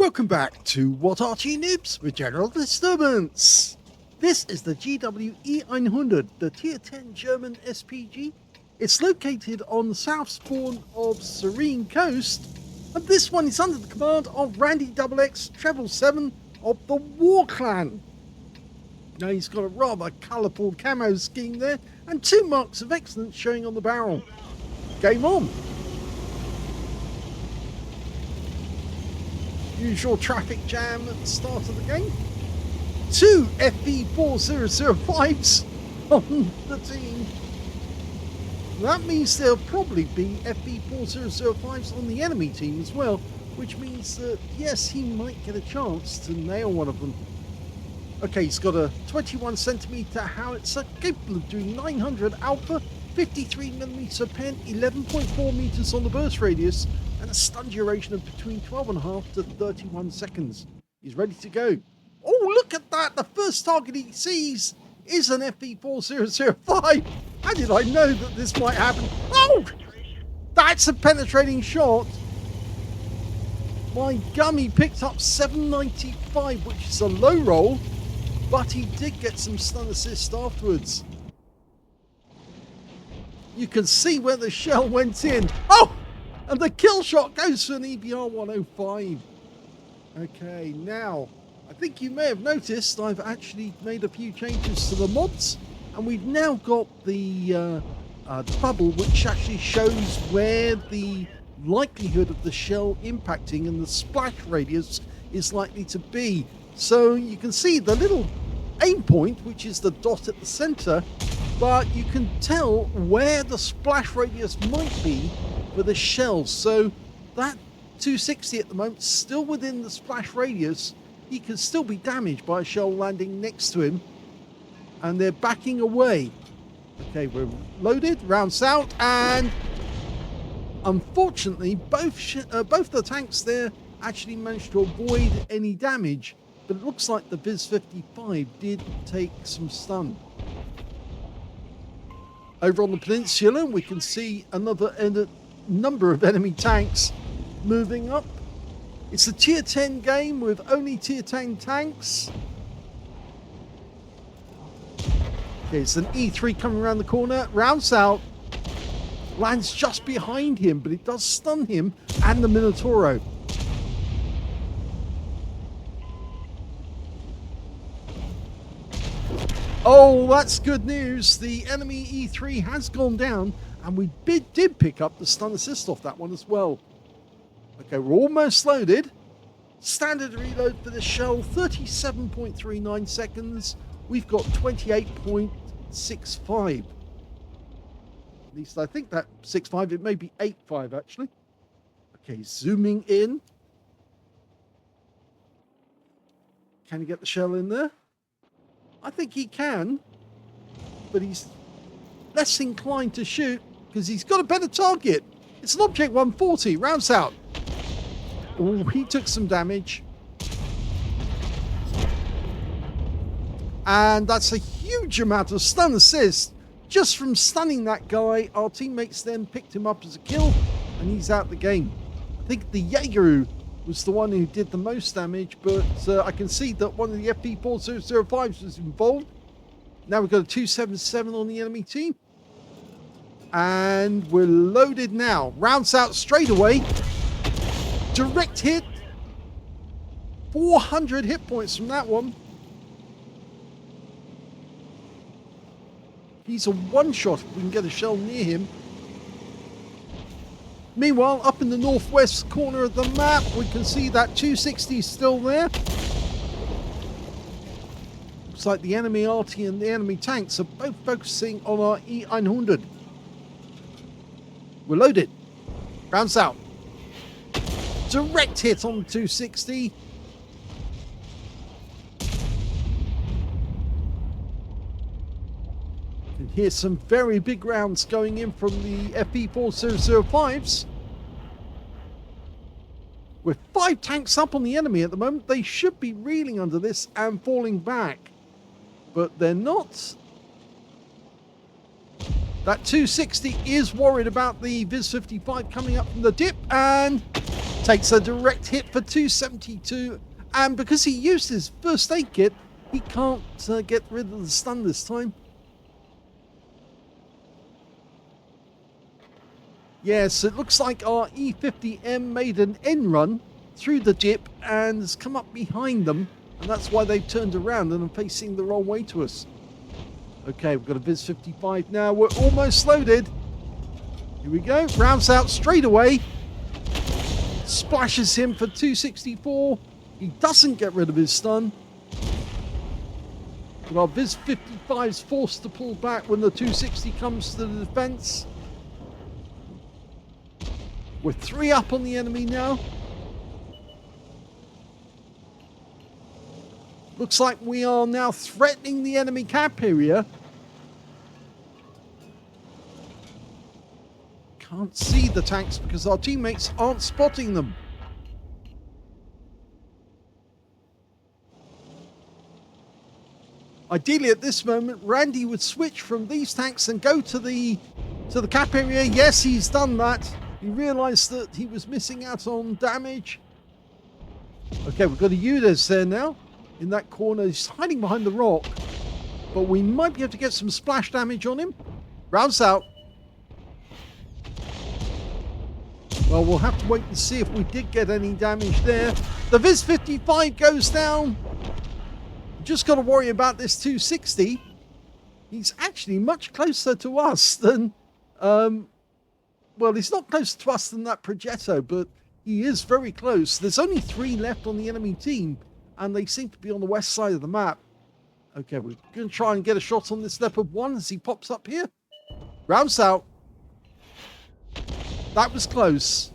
Welcome back to What Arty Noobs with General Disturbance. This is the GWE900, the Tier 10 German SPG. It's located on the south spawn of Serene Coast, and this one is under the command of randyxx777 of the War Clan. Now he's got a rather colourful camo scheme there, and 2 marks of excellence showing on the barrel. Game on! Usual traffic jam at the start of the game. 2 FV4005s on the team. That means there'll probably be FV4005s on the enemy team as well, which means that yes, he might get a chance to nail one of them. Okay, he's got a 21cm howitzer capable of doing 900 alpha, 53mm pen, 11.4 meters on the burst radius, and a stun duration of between 12.5 to 31 seconds. He's ready to go. Oh, look at that! The first target he sees is an FV4005. How did I know that this might happen? Oh! That's a penetrating shot. My gummy picked up 795, which is a low roll, but he did get some stun assist afterwards. You can see where the shell went in. Oh! And the kill shot goes for an EBR 105. Okay, now, I think you may have noticed I've actually made a few changes to the mods, and we've now got the bubble which actually shows where the likelihood of the shell impacting and the splash radius is likely to be. So you can see the little aim point, which is the dot at the center, but you can tell where the splash radius might be for the shells. So that 260 at the moment, still within the splash radius. He can still be damaged by a shell landing next to him, and they're backing away. Okay, we're loaded, rounds out, and unfortunately both the tanks there actually managed to avoid any damage, but it looks like the Viz-55 did take some stun. Over on the peninsula we can see another number of enemy tanks moving up. It's a tier 10 game with only tier 10 tanks. Okay, it's an E3 coming around the corner, rounds out, lands just behind him, but it does stun him and the Minotauro. Oh, that's good news. The enemy E3 has gone down, and we did pick up the stun assist off that one as well. Okay, we're almost loaded. Standard reload for the shell, 37.39 seconds. We've got 28.65. At least I think that 6.5, it may be 8.5 actually. Okay, zooming in. Can he get the shell in there? I think he can, but he's less inclined to shoot because he's got a better target. It's an Object 140, rounds out. Oh, he took some damage. And that's a huge amount of stun assist. Just from stunning that guy, our teammates then picked him up as a kill, and he's out the game. I think the Jaeger was the one who did the most damage, but I can see that one of the FV4005s was involved. Now we've got a 277 on the enemy team. And we're loaded now. Rounds out straight away. Direct hit. 400 hit points from that one. He's a one-shot if we can get a shell near him. Meanwhile, up in the northwest corner of the map, we can see that 260 is still there. Looks like the enemy Arty and the enemy tanks are both focusing on our E900. We're loaded. Rounds out. Direct hit on 260. You can hear some very big rounds going in from the FV4005s. With 5 tanks up on the enemy at the moment, they should be reeling under this and falling back. But they're not. That 260 is worried about the Viz-55 coming up from the dip, and Takes a direct hit for 272, and because he used his first aid kit, he can't get rid of the stun this time. Yes, it looks like our E50M made an end run through the dip and has come up behind them, and that's why they've turned around and are facing the wrong way to us. Okay, we've got a Viz 55 now. We're almost loaded. Here we go. Rounds out straight away. Splashes him for 264. He doesn't get rid of his stun. But our Viz 55 is forced to pull back when the 260 comes to the defense. We're 3 up on the enemy now. Looks like we are now threatening the enemy cap area. Can't see the tanks because our teammates aren't spotting them. Ideally at this moment, Randy would switch from these tanks and go to the cap area. Yes, he's done that. He realized that he was missing out on damage. Okay, we've got a Udes there now. In that corner, he's hiding behind the rock. But we might be able to get some splash damage on him. Rounds out. Well, we'll have to wait and see if we did get any damage there. The Viz 55 goes down. Just got to worry about this 260. He's actually much closer to us than... well, he's not closer to us than that Progetto, but he is very close. There's only 3 left on the enemy team, and they seem to be on the west side of the map. Okay, we're going to try and get a shot on this Leopard 1 as he pops up here. Rounds out. That was close.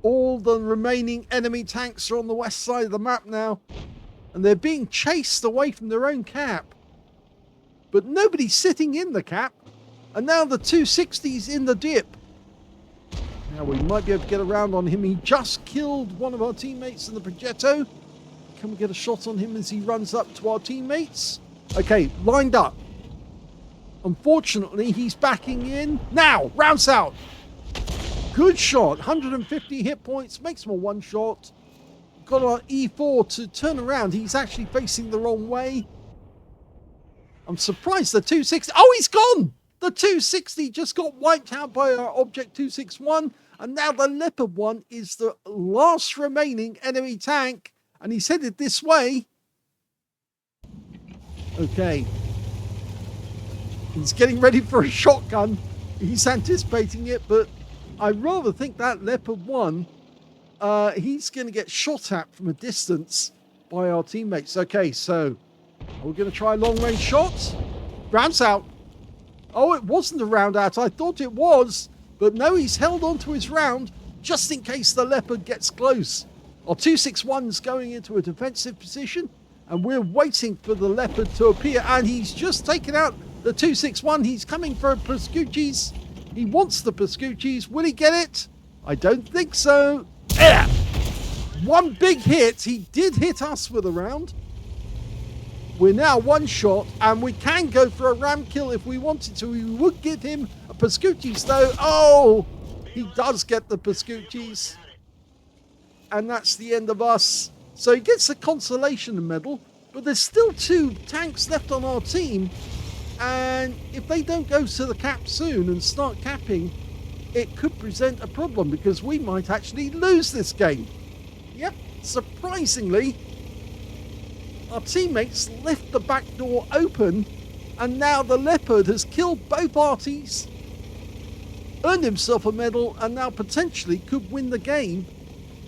All the remaining enemy tanks are on the west side of the map now, and they're being chased away from their own cap. But nobody's sitting in the cap, and now the 260's in the dip. Now we might be able to get around on him. He just killed one of our teammates in the Progetto. Can we get a shot on him as he runs up to our teammates? Okay, lined up. Unfortunately, he's backing in. Now, rounds out. Good shot. 150 hit points. Makes him a one shot. Got our E4 to turn around. He's actually facing the wrong way. I'm surprised the 260... Oh, he's gone! The 260 just got wiped out by our Object 261. And now the Leopard 1 is the last remaining enemy tank. And he's headed this way. Okay. He's getting ready for a shotgun. He's anticipating it, but I rather think that Leopard 1, he's going to get shot at from a distance by our teammates. Okay, so we're going to try a long-range shot. Rounds out. Oh, it wasn't a round out. I thought it was, but no, he's held on to his round just in case the Leopard gets close. Our 261's going into a defensive position, and we're waiting for the Leopard to appear, and he's just taken out the 261. He's coming for Pascucci's. He wants the Pascucci's. Will he get it? I don't think so. Yeah. One big hit. He did hit us with a round. We're now one shot, and we can go for a ram kill if we wanted to. We would give him a Pascucci's though. Oh, he does get the Pascucci's. And that's the end of us. So he gets the consolation medal, but there's still 2 tanks left on our team. And if they don't go to the cap soon and start capping, it could present a problem because we might actually lose this game. Yep, surprisingly, our teammates left the back door open, and now the Leopard has killed both Artys, earned himself a medal, and now potentially could win the game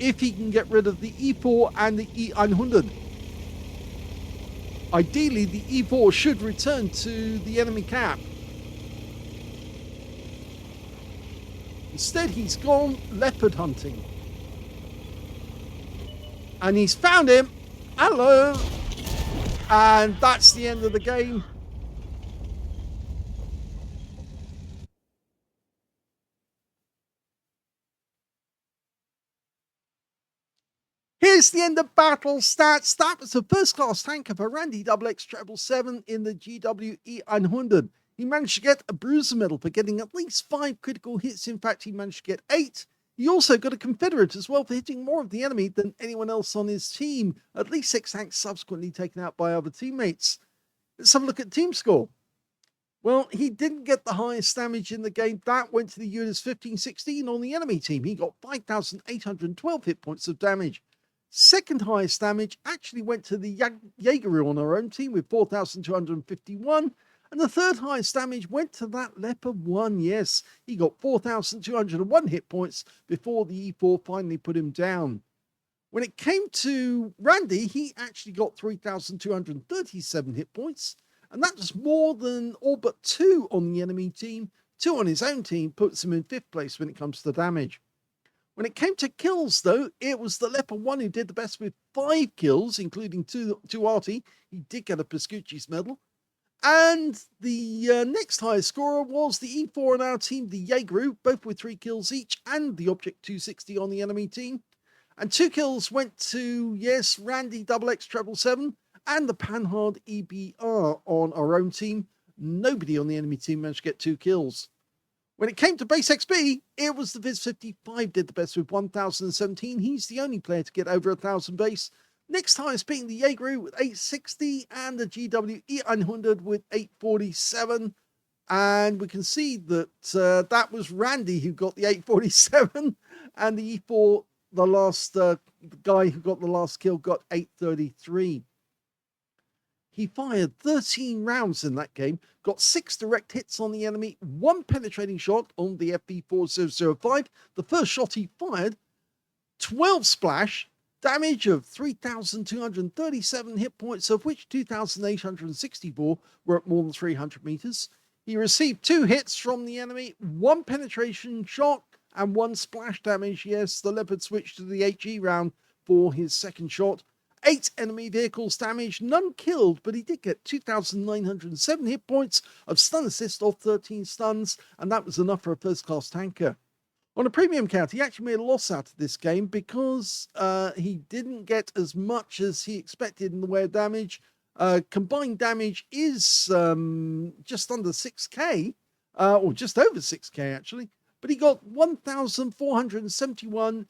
if he can get rid of the E4 and the E100. Ideally, the E4 should return to the enemy cap. Instead, he's gone leopard hunting. And he's found him. Hello. And that's the end of the game. Here's the end of battle stats. That was the first class tank of a Randy XXX777 in the GWE 100. He managed to get a bruiser medal for getting at least 5 critical hits. In fact, he managed to get 8. He also got a Confederate as well for hitting more of the enemy than anyone else on his team. At least 6 tanks subsequently taken out by other teammates. Let's have a look at team score. Well, he didn't get the highest damage in the game. That went to the units 1516 on the enemy team. He got 5,812 hit points of damage. Second highest damage actually went to the Jaeger on our own team with 4,251. And the third highest damage went to that Leopard 1. Yes, he got 4,201 hit points before the E4 finally put him down. When it came to Randy, he actually got 3,237 hit points. And that was more than all but 2 on the enemy team. 2 on his own team puts him in 5th place when it comes to damage. When it came to kills, though, it was the Leopard 1 who did the best with 5 kills, including 2 Arty. He did get a Piscucci's medal. And the next highest scorer was the E4 on our team, the Jaeger, both with 3 kills each, and the Object 260 on the enemy team. And 2 kills went to, yes, Randy XXX777 and the Panhard EBR on our own team. Nobody on the enemy team managed to get 2 kills. When it came to base XP, it was the Viz55 did the best with 1,017. He's the only player to get over 1,000 base. Next highest being the Jaeger with 860 and the GWE100 with 847. And we can see that that was Randy who got the 847, and the E4, the last guy who got the last kill, got 833. He fired 13 rounds in that game, got 6 direct hits on the enemy, 1 penetrating shot on the FB4005. The first shot he fired, 12 splash, damage of 3,237 hit points, of which 2,864 were at more than 300 meters. He received 2 hits from the enemy, 1 penetration shot, and 1 splash damage. Yes, the Leopard switched to the HE round for his second shot. 8 enemy vehicles damaged, none killed, but he did get 2,907 hit points of stun assist off 13 stuns, and that was enough for a first-class tanker. On a premium count, he actually made a loss out of this game because he didn't get as much as he expected in the way of damage. Combined damage is just under 6k, or just over 6k actually, but he got 1,471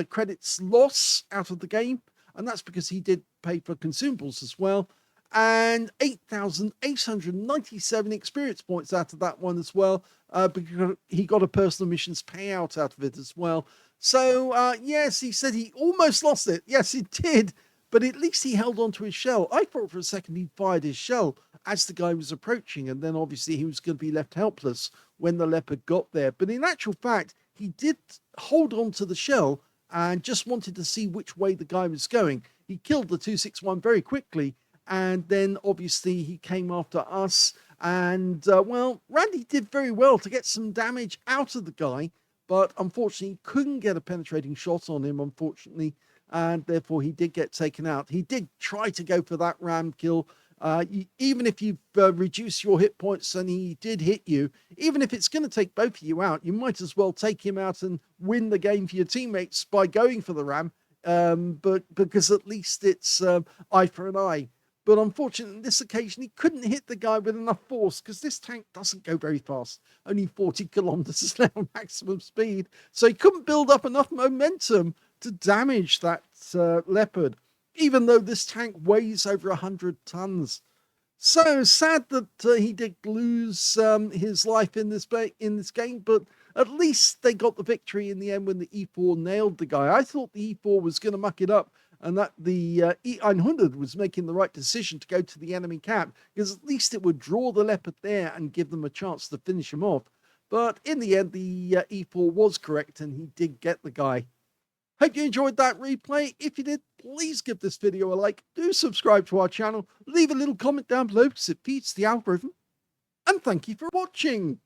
credits loss out of the game. And that's because he did pay for consumables as well. And 8,897 experience points out of that one as well, because he got a personal missions payout out of it as well. So, yes, he said he almost lost it. Yes, he did. But at least he held on to his shell. I thought for a second he'd fired his shell as the guy was approaching. And then obviously he was going to be left helpless when the Leopard got there. But in actual fact, he did hold on to the shell and just wanted to see which way the guy was going. He killed the 261 very quickly, and then obviously he came after us. And, well, Randy did very well to get some damage out of the guy, but unfortunately couldn't get a penetrating shot on him, unfortunately, and therefore he did get taken out. He did try to go for that ram kill. Even if you reduce your hit points and he did hit you, even if it's going to take both of you out, you might as well take him out and win the game for your teammates by going for the ram, but because at least it's eye for an eye. But unfortunately, on this occasion, he couldn't hit the guy with enough force because this tank doesn't go very fast. Only 40 kilometers an hour maximum speed. So he couldn't build up enough momentum to damage that Leopard, even though this tank weighs over 100 tons. So sad that he did lose his life in this game, but at least they got the victory in the end when the E4 nailed the guy. I thought the E4 was going to muck it up, and that the E100 was making the right decision to go to the enemy camp, because at least it would draw the Leopard there and give them a chance to finish him off. But in the end, the E4 was correct, and he did get the guy. Hope you enjoyed that replay. If you did, please give this video a like. Do subscribe to our channel. Leave a little comment down below because it feeds the algorithm. And thank you for watching.